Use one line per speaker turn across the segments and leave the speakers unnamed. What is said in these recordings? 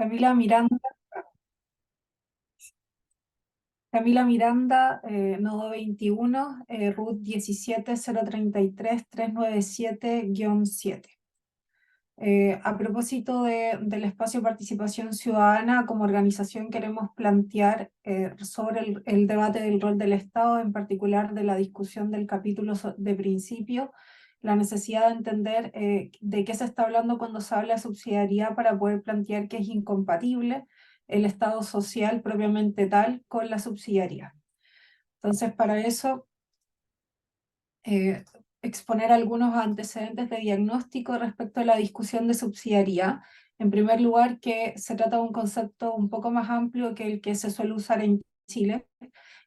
Camila Miranda, Camila Miranda, nodo 21, RUT 17033397-7. A propósito del espacio de participación ciudadana, como organización queremos plantear sobre el debate del rol del Estado, en particular de la discusión del capítulo de principio, la necesidad de entender de qué se está hablando cuando se habla de subsidiariedad para poder plantear que es incompatible el Estado social propiamente tal con la subsidiariedad. Entonces, para eso eh, exponer algunos antecedentes de diagnóstico respecto a la discusión de subsidiariedad. En primer lugar, que se trata de un concepto un poco más amplio que el que se suele usar en Chile,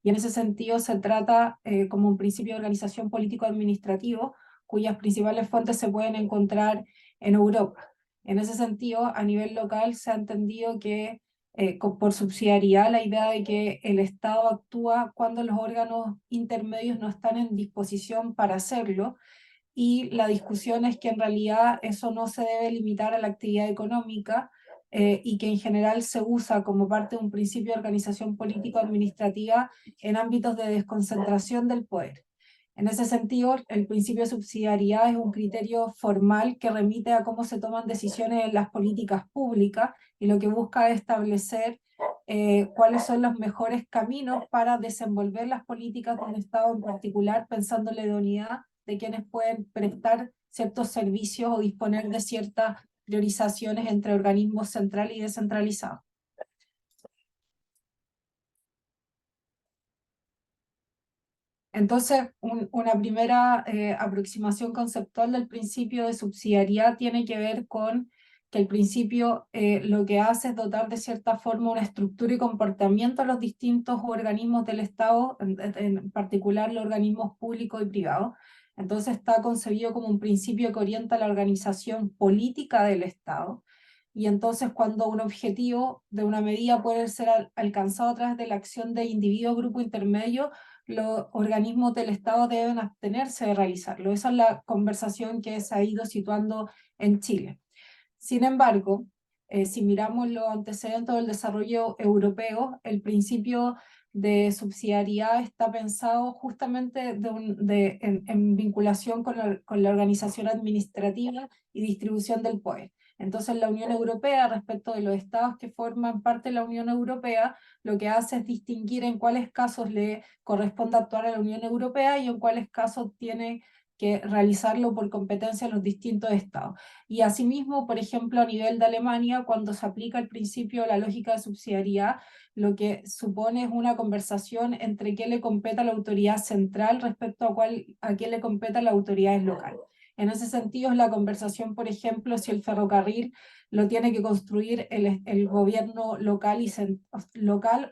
y en ese sentido se trata como un principio de organización político-administrativo, cuyas principales fuentes se pueden encontrar en Europa. En ese sentido, a nivel local se ha entendido que por subsidiariedad la idea de que el Estado actúa cuando los órganos intermedios no están en disposición para hacerlo, y la discusión es que en realidad eso no se debe limitar a la actividad económica, y que en general se usa como parte de un principio de organización político-administrativa en ámbitos de desconcentración del poder. En ese sentido, el principio de subsidiariedad es un criterio formal que remite a cómo se toman decisiones en las políticas públicas, y lo que busca es establecer cuáles son los mejores caminos para desenvolver las políticas de un Estado en particular, pensando en la idoneidad de quienes pueden prestar ciertos servicios o disponer de ciertas priorizaciones entre organismos central y descentralizados. Entonces, una primera aproximación conceptual del principio de subsidiariedad tiene que ver con que el principio lo que hace es dotar de cierta forma una estructura y comportamiento a los distintos organismos del Estado, en particular los organismos públicos y privados. Entonces está concebido como un principio que orienta la organización política del Estado. Y entonces cuando un objetivo de una medida puede ser alcanzado a través de la acción de individuo o grupo intermedio, los organismos del Estado deben abstenerse de realizarlo. Esa es la conversación que se ha ido situando en Chile. Sin embargo, si miramos los antecedentes del desarrollo europeo, el principio de subsidiariedad está pensado justamente en vinculación con la organización administrativa y distribución del poder. Entonces, la Unión Europea, respecto de los estados que forman parte de la Unión Europea, lo que hace es distinguir en cuáles casos le corresponde actuar a la Unión Europea y en cuáles casos tiene que realizarlo por competencia de los distintos estados. Y asimismo, por ejemplo, a nivel de Alemania, cuando se aplica el principio de la lógica de subsidiariedad, lo que supone es una conversación entre qué le compete a la autoridad central respecto a qué le compete a las autoridades locales. En ese sentido es la conversación, por ejemplo, si el ferrocarril lo tiene que construir el gobierno local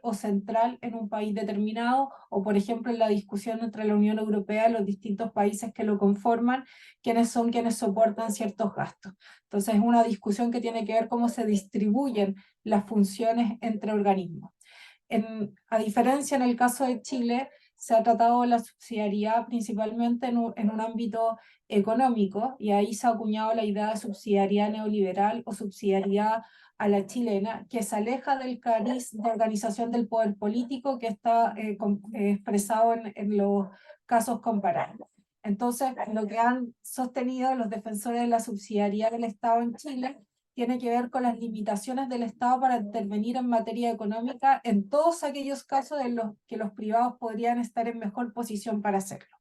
o central en un país determinado, o por ejemplo en la discusión entre la Unión Europea y los distintos países que lo conforman, quiénes son quienes soportan ciertos gastos. Entonces es una discusión que tiene que ver cómo se distribuyen las funciones entre organismos. A diferencia en el caso de Chile, se ha tratado la subsidiariedad principalmente en un ámbito económico, y ahí se ha acuñado la idea de subsidiariedad neoliberal o subsidiariedad a la chilena, que se aleja del cariz de organización del poder político que está expresado en los casos comparados. Entonces, lo que han sostenido los defensores de la subsidiariedad del Estado en Chile tiene que ver con las limitaciones del Estado para intervenir en materia económica en todos aquellos casos en los que los privados podrían estar en mejor posición para hacerlo.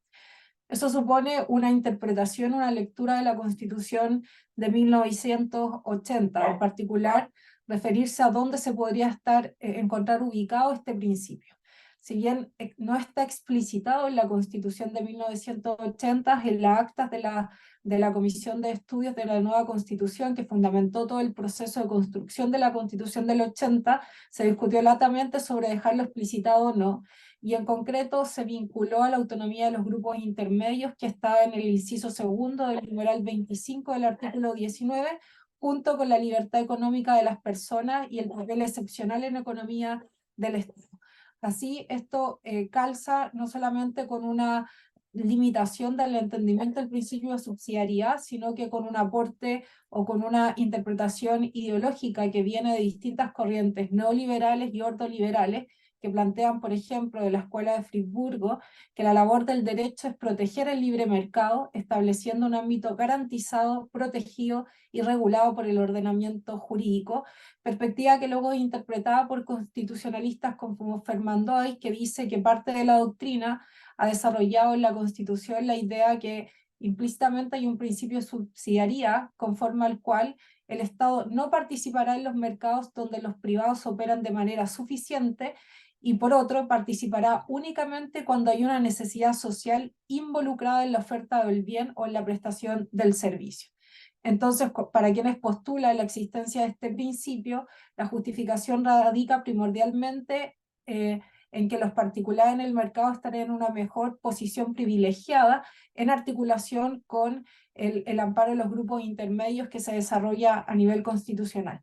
Eso supone una interpretación, una lectura de la Constitución de 1980, en particular referirse a dónde se podría encontrar ubicado este principio. Si bien no está explicitado en la Constitución de 1980, en las actas de la Comisión de Estudios de la nueva Constitución, que fundamentó todo el proceso de construcción de la Constitución del 80, se discutió latamente sobre dejarlo explicitado o no, y en concreto se vinculó a la autonomía de los grupos intermedios, que está en el inciso segundo del numeral 25 del artículo 19, junto con la libertad económica de las personas y el papel excepcional en economía del Estado. Así, esto calza no solamente con una limitación del entendimiento del principio de subsidiariedad, sino que con un aporte o con una interpretación ideológica que viene de distintas corrientes neoliberales y ordoliberales, que plantean, por ejemplo, de la Escuela de Friburgo, que la labor del derecho es proteger el libre mercado, estableciendo un ámbito garantizado, protegido y regulado por el ordenamiento jurídico, perspectiva que luego es interpretada por constitucionalistas como Fernando Ay, que dice que parte de la doctrina ha desarrollado en la Constitución la idea que implícitamente hay un principio de subsidiariedad conforme al cual el Estado no participará en los mercados donde los privados operan de manera suficiente y por otro participará únicamente cuando hay una necesidad social involucrada en la oferta del bien o en la prestación del servicio. Entonces, para quienes postulan la existencia de este principio, la justificación radica primordialmente en que los particulares en el mercado estarían en una mejor posición privilegiada en articulación con el amparo de los grupos intermedios que se desarrolla a nivel constitucional.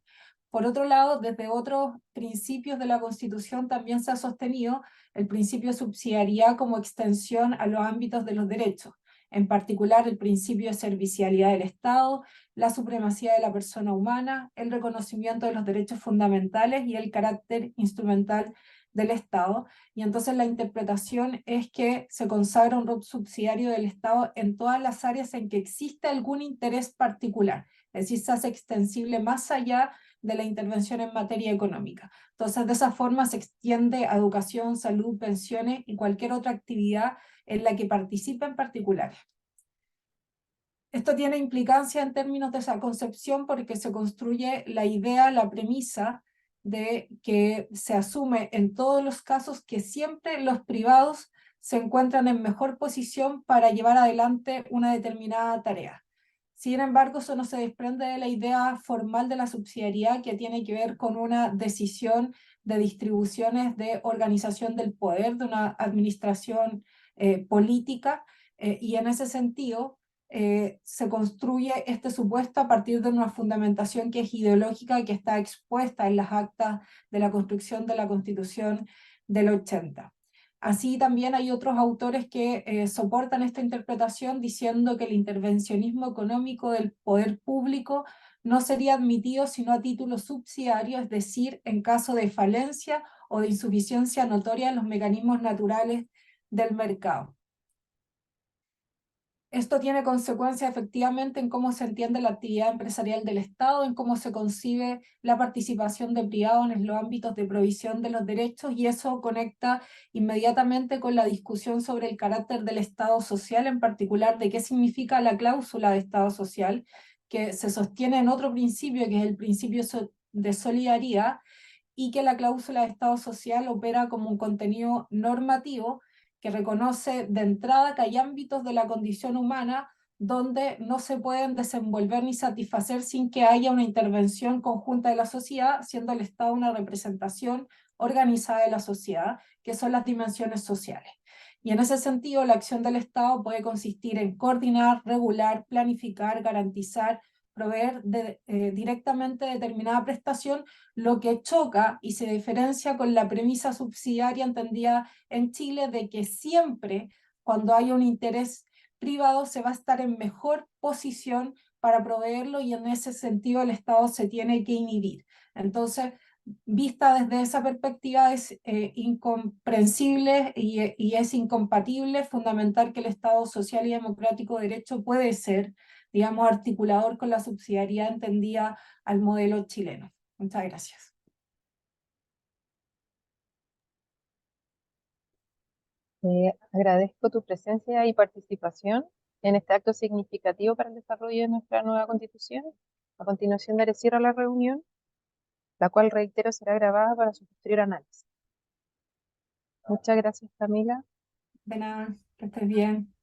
Por otro lado, desde otros principios de la Constitución también se ha sostenido el principio de subsidiariedad como extensión a los ámbitos de los derechos, en particular el principio de servicialidad del Estado, la supremacía de la persona humana, el reconocimiento de los derechos fundamentales y el carácter instrumental del Estado. Y entonces la interpretación es que se consagra un rol subsidiario del Estado en todas las áreas en que existe algún interés particular, es decir, se hace extensible más allá de la intervención en materia económica. Entonces, de esa forma se extiende a educación, salud, pensiones y cualquier otra actividad en la que participen particulares. Esto tiene implicancia en términos de esa concepción porque se construye la idea, la premisa de que se asume en todos los casos que siempre los privados se encuentran en mejor posición para llevar adelante una determinada tarea. Sin embargo, eso no se desprende de la idea formal de la subsidiariedad que tiene que ver con una decisión de distribuciones de organización del poder, de una administración política, y en ese sentido se construye este supuesto a partir de una fundamentación que es ideológica y que está expuesta en las actas de la construcción de la Constitución del 80. Así también hay otros autores que soportan esta interpretación diciendo que el intervencionismo económico del poder público no sería admitido sino a título subsidiario, es decir, en caso de falencia o de insuficiencia notoria en los mecanismos naturales del mercado. Esto tiene consecuencias efectivamente en cómo se entiende la actividad empresarial del Estado, en cómo se concibe la participación de privados en los ámbitos de provisión de los derechos, y eso conecta inmediatamente con la discusión sobre el carácter del Estado social, en particular de qué significa la cláusula de Estado social, que se sostiene en otro principio, que es el principio de solidaridad, y que la cláusula de Estado social opera como un contenido normativo que reconoce de entrada que hay ámbitos de la condición humana donde no se pueden desenvolver ni satisfacer sin que haya una intervención conjunta de la sociedad, siendo el Estado una representación organizada de la sociedad, que son las dimensiones sociales. Y en ese sentido, la acción del Estado puede consistir en coordinar, regular, planificar, garantizar, proveer directamente determinada prestación, lo que choca y se diferencia con la premisa subsidiaria entendida en Chile de que siempre cuando hay un interés privado se va a estar en mejor posición para proveerlo, y en ese sentido el Estado se tiene que inhibir. Entonces, vista desde esa perspectiva es incomprensible y es incompatible fundamentar que el Estado social y democrático de derecho puede ser, digamos, articulador con la subsidiariedad entendida al modelo chileno. Muchas gracias.
Agradezco tu presencia y participación en este acto significativo para el desarrollo de nuestra nueva Constitución. A continuación daré cierre a la reunión, la cual, reitero, será grabada para su posterior análisis. Muchas gracias, Camila.
De nada, que estés bien.